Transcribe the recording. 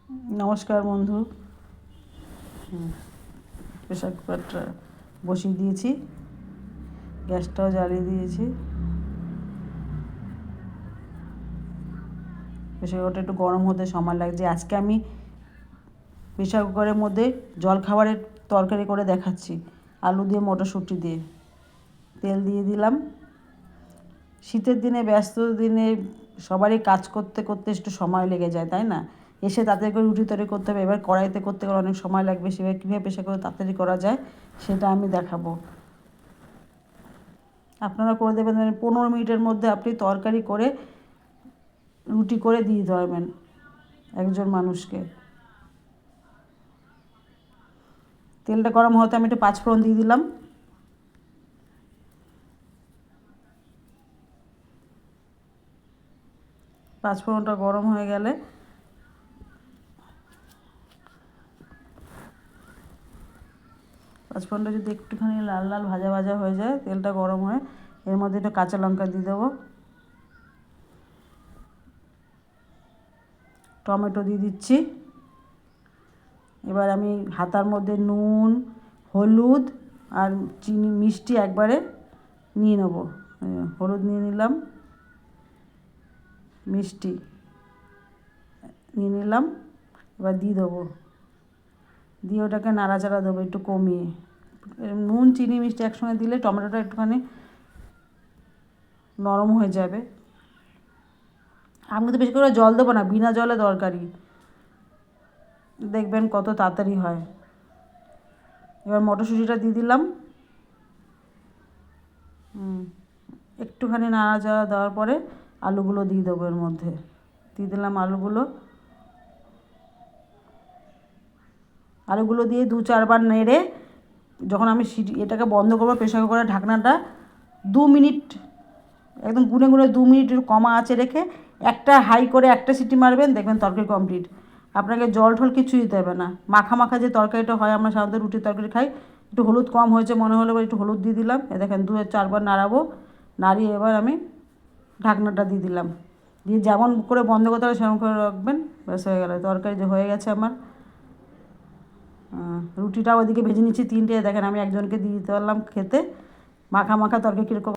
নমস্কার বন্ধু। প্রেশার কুকারটা বসিয়ে দিয়েছি, গ্যাসটাও জ্বালিয়ে দিয়েছি। প্রেশার কুকারটা একটু গরম হতে সময় লাগছে। আজকে আমি প্রেশার কুকারের মধ্যে জলখাবারের তরকারি করে দেখাচ্ছি, আলু দিয়ে মটরশুঁটি দিয়ে। তেল দিয়ে দিলাম। শীতের দিনে, ব্যস্ত দিনে সবারই কাজ করতে করতে একটু সময় লেগে যায়, তাই না? এসে তাড়াতাড়ি করে রুটি তৈরি করতে হবে, এবার কড়াইতে করতে গেলে অনেক সময় লাগবে। সেভাবে কীভাবে প্রেশার করে তাড়াতাড়ি করা যায় সেটা আমি দেখাবো। আপনারা করে দেবেন, 15 মিনিটের মধ্যে আপনি তরকারি করে রুটি করে দিয়ে দিতে পারবেন একজন মানুষকে। তেলটা গরম হতে আমি একটু পাঁচফোড়ন দিয়ে দিলাম। পাঁচফোড়নটা গরম হয়ে গেলে পাঁচফোড়নটা যদি একটুখানি লাল লাল ভাজা ভাজা হয়ে যায়, তেলটা গরম হয়ে এর মধ্যে একটু কাঁচা লঙ্কা দিয়ে দেবো, টমেটো দিয়ে দিচ্ছি। এবার আমি হাতার মধ্যে নুন, হলুদ আর চিনি, মিষ্টি একবারে নিয়ে নেবো। হলুদ নিয়ে নিলাম, মিষ্টি নিয়ে নিলাম। এবার দিয়ে দেবো, দিয়ে ওটাকে নাড়াচাড়া দেবো একটু কমিয়ে। নুন, চিনি, মিষ্টি একসঙ্গে দিলে টমেটোটা একটুখানি নরম হয়ে যাবে। আমি তো বেশি করে জল দেবো না, বিনা জলে তরকারি, দেখবেন কত তাড়াতাড়ি হয়। এবার মটরশুঁটিটা দিয়ে দিলাম। একটুখানি নাড়াচাড়া দেওয়ার পরে আলুগুলো দিয়ে দেবো এর মধ্যে। দিয়ে দিলাম আলুগুলো দিয়ে 2-4 বার নেড়ে, যখন আমি এটাকে বন্ধ করবো, প্রেশার কুকারের ঢাকনাটা 2 মিনিট, একদম গুনে গুনে 2 মিনিট কমা আঁচে রেখে একটা হাই করে একটা সিটি মারবেন, দেখবেন তরকারি কমপ্লিট। আপনাকে জল ঠল কিছুই দিতে হবে না। মাখা মাখা যে তরকারিটা হয়, আমরা সাধারণত রুটির তরকারি খাই, একটু হলুদ কম হয়েছে মনে হলে একটু হলুদ দিয়ে দিলাম। দেখেন 2-4 বার নাড়াবো, নাড়িয়ে এবার আমি ঢাকনাটা দিয়ে দিলাম। দিয়ে যেমন করে বন্ধ করতে হবে সেমন করে রাখবেন, ব্যাস হয়ে গেল। তরকারি যে হয়ে গেছে আমার। রুটিটাও ওদিকে ভেজে নিচ্ছি 3টে, দেখেন আমি একজনকে দিয়ে দিতে পারলাম খেতে। মাখা মাখা তরকারি কীরকম